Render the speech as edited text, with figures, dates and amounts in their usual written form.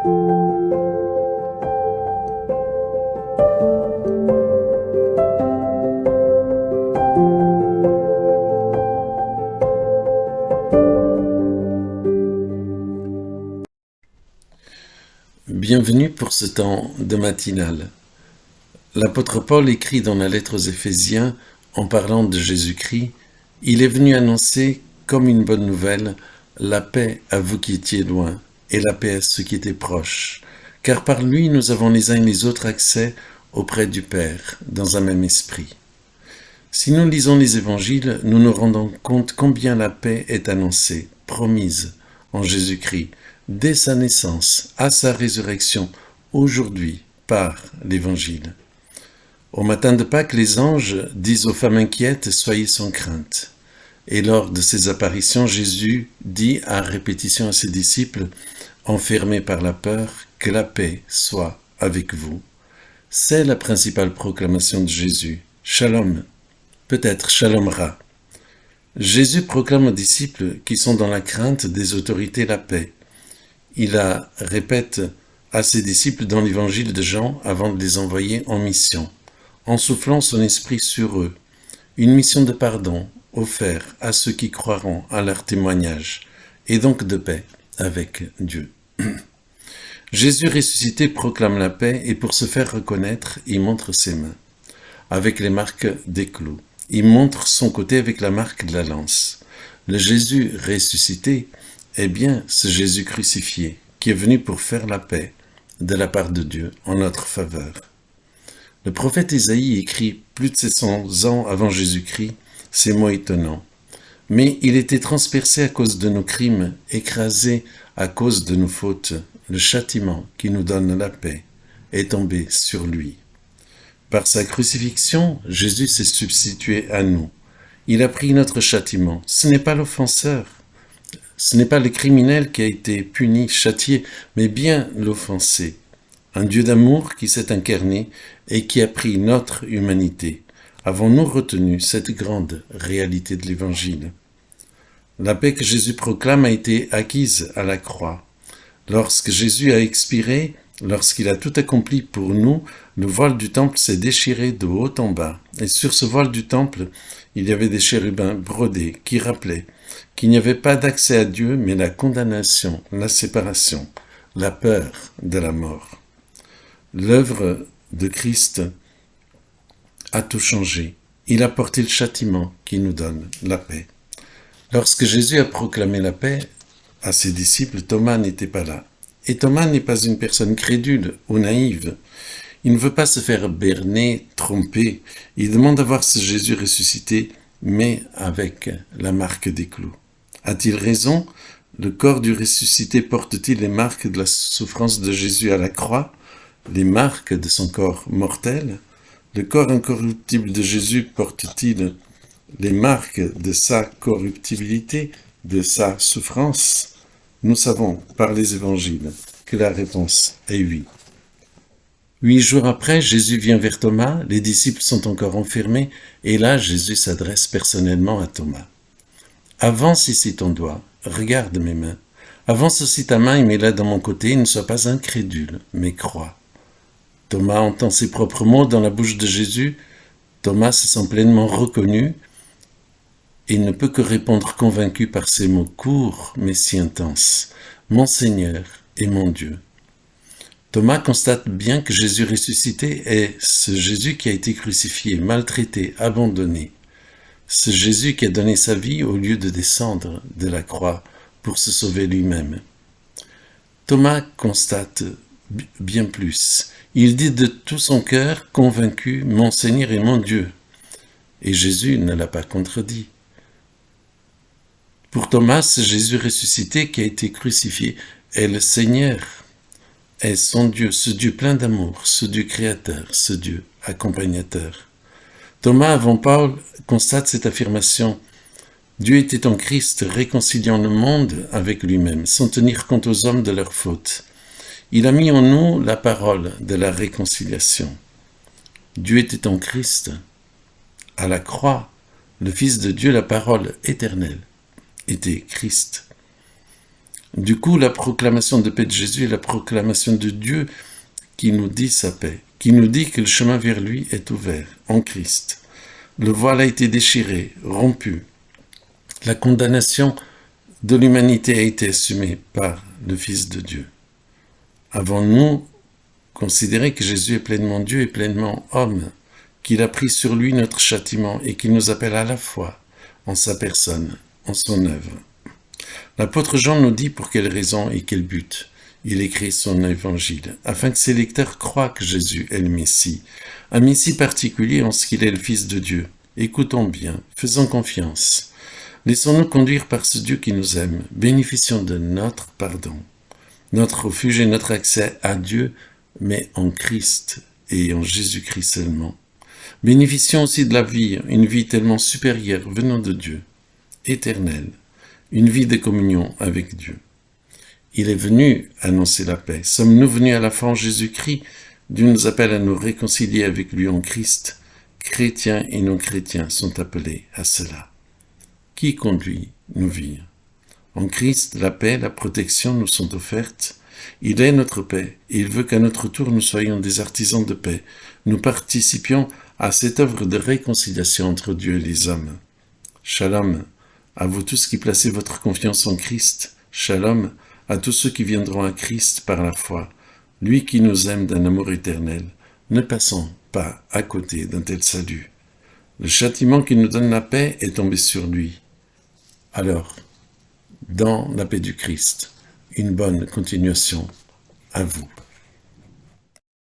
Bienvenue pour ce temps de matinale. L'apôtre Paul écrit dans la lettre aux Éphésiens, en parlant de Jésus-Christ, « Il est venu annoncer, comme une bonne nouvelle, la paix à vous qui étiez loin, et la paix à ceux qui étaient proches. Car par lui, nous avons les uns et les autres accès auprès du Père, dans un même esprit. » Si nous lisons les évangiles, nous nous rendons compte combien la paix est annoncée, promise en Jésus-Christ, dès sa naissance, à sa résurrection, aujourd'hui, par l'Évangile. Au matin de Pâques, les anges disent aux femmes inquiètes « Soyez sans crainte ». Et lors de ces apparitions, Jésus dit à répétition à ses disciples, enfermés par la peur, que la paix soit avec vous. C'est la principale proclamation de Jésus. Shalom, peut-être Shalom Ra. Jésus proclame aux disciples qui sont dans la crainte des autorités la paix. Il la répète à ses disciples dans l'évangile de Jean avant de les envoyer en mission, en soufflant son esprit sur eux, une mission de pardon offerte à ceux qui croiront à leur témoignage, et donc de paix avec Dieu. Jésus ressuscité proclame la paix et pour se faire reconnaître, il montre ses mains, avec les marques des clous. Il montre son côté avec la marque de la lance. Le Jésus ressuscité est bien ce Jésus crucifié qui est venu pour faire la paix de la part de Dieu en notre faveur. Le prophète Isaïe écrit plus de 700 ans avant Jésus-Christ ces mots étonnants. Mais il était transpercé à cause de nos crimes, écrasé à cause de nos fautes. Le châtiment qui nous donne la paix est tombé sur lui. Par sa crucifixion, Jésus s'est substitué à nous. Il a pris notre châtiment. Ce n'est pas l'offenseur. Ce n'est pas le criminel qui a été puni, châtié, mais bien l'offensé. Un Dieu d'amour qui s'est incarné et qui a pris notre humanité. Avons-nous retenu cette grande réalité de l'Évangile? La paix que Jésus proclame a été acquise à la croix. Lorsque Jésus a expiré, lorsqu'il a tout accompli pour nous, le voile du temple s'est déchiré de haut en bas. Et sur ce voile du temple, il y avait des chérubins brodés qui rappelaient qu'il n'y avait pas d'accès à Dieu, mais la condamnation, la séparation, la peur de la mort. L'œuvre de Christ a tout changé. Il a porté le châtiment qui nous donne la paix. Lorsque Jésus a proclamé la paix à ses disciples, Thomas n'était pas là. Et Thomas n'est pas une personne crédule ou naïve. Il ne veut pas se faire berner, tromper. Il demande à voir ce Jésus ressuscité, mais avec la marque des clous. A-t-il raison? Le corps du ressuscité porte-t-il les marques de la souffrance de Jésus à la croix? Les marques de son corps mortel? Le corps incorruptible de Jésus porte-t-il les marques de sa corruptibilité, de sa souffrance? Nous savons par les évangiles que la réponse est oui. 8 jours après, Jésus vient vers Thomas, les disciples sont encore enfermés, et là, Jésus s'adresse personnellement à Thomas. Avance ici ton doigt, regarde mes mains. Avance aussi ta main et mets-la dans mon côté, ne sois pas incrédule, mais crois. Thomas entend ses propres mots dans la bouche de Jésus. Thomas se sent pleinement reconnu. Il ne peut que répondre convaincu par ces mots courts, mais si intenses. Mon Seigneur et mon Dieu. Thomas constate bien que Jésus ressuscité est ce Jésus qui a été crucifié, maltraité, abandonné. Ce Jésus qui a donné sa vie au lieu de descendre de la croix pour se sauver lui-même. Thomas constate bien plus. Il dit de tout son cœur, convaincu, « Mon Seigneur et mon Dieu ». Et Jésus ne l'a pas contredit. Pour Thomas, ce Jésus ressuscité qui a été crucifié est le Seigneur, est son Dieu, ce Dieu plein d'amour, ce Dieu créateur, ce Dieu accompagnateur. Thomas, avant Paul, constate cette affirmation. Dieu était en Christ, réconciliant le monde avec lui-même, sans tenir compte aux hommes de leurs fautes. Il a mis en nous la parole de la réconciliation. Dieu était en Christ. À la croix, le Fils de Dieu, la parole éternelle, était Christ. Du coup, la proclamation de paix de Jésus est la proclamation de Dieu qui nous dit sa paix, qui nous dit que le chemin vers lui est ouvert en Christ. Le voile a été déchiré, rompu. La condamnation de l'humanité a été assumée par le Fils de Dieu. Avons-nous considéré que Jésus est pleinement Dieu et pleinement homme, qu'il a pris sur lui notre châtiment et qu'il nous appelle à la foi en sa personne, en son œuvre? L'apôtre Jean nous dit pour quelle raison et quel but il écrit son évangile, afin que ses lecteurs croient que Jésus est le Messie, un Messie particulier en ce qu'il est le Fils de Dieu. Écoutons bien, faisons confiance. Laissons-nous conduire par ce Dieu qui nous aime, bénéficions de notre pardon. Notre refuge et notre accès à Dieu, mais en Christ et en Jésus-Christ seulement. Bénéficions aussi de la vie, une vie tellement supérieure venant de Dieu, éternelle, une vie de communion avec Dieu. Il est venu annoncer la paix. Sommes-nous venus à la fin en Jésus-Christ? Dieu nous appelle à nous réconcilier avec lui en Christ. Chrétiens et non-chrétiens sont appelés à cela. Qui conduit nos vies? En Christ, la paix, la protection nous sont offertes. Il est notre paix et il veut qu'à notre tour nous soyons des artisans de paix. Nous participions à cette œuvre de réconciliation entre Dieu et les hommes. Shalom à vous tous qui placez votre confiance en Christ. Shalom à tous ceux qui viendront à Christ par la foi. Lui qui nous aime d'un amour éternel. Ne passons pas à côté d'un tel salut. Le châtiment qui nous donne la paix est tombé sur lui. Alors, dans la paix du Christ, une bonne continuation à vous.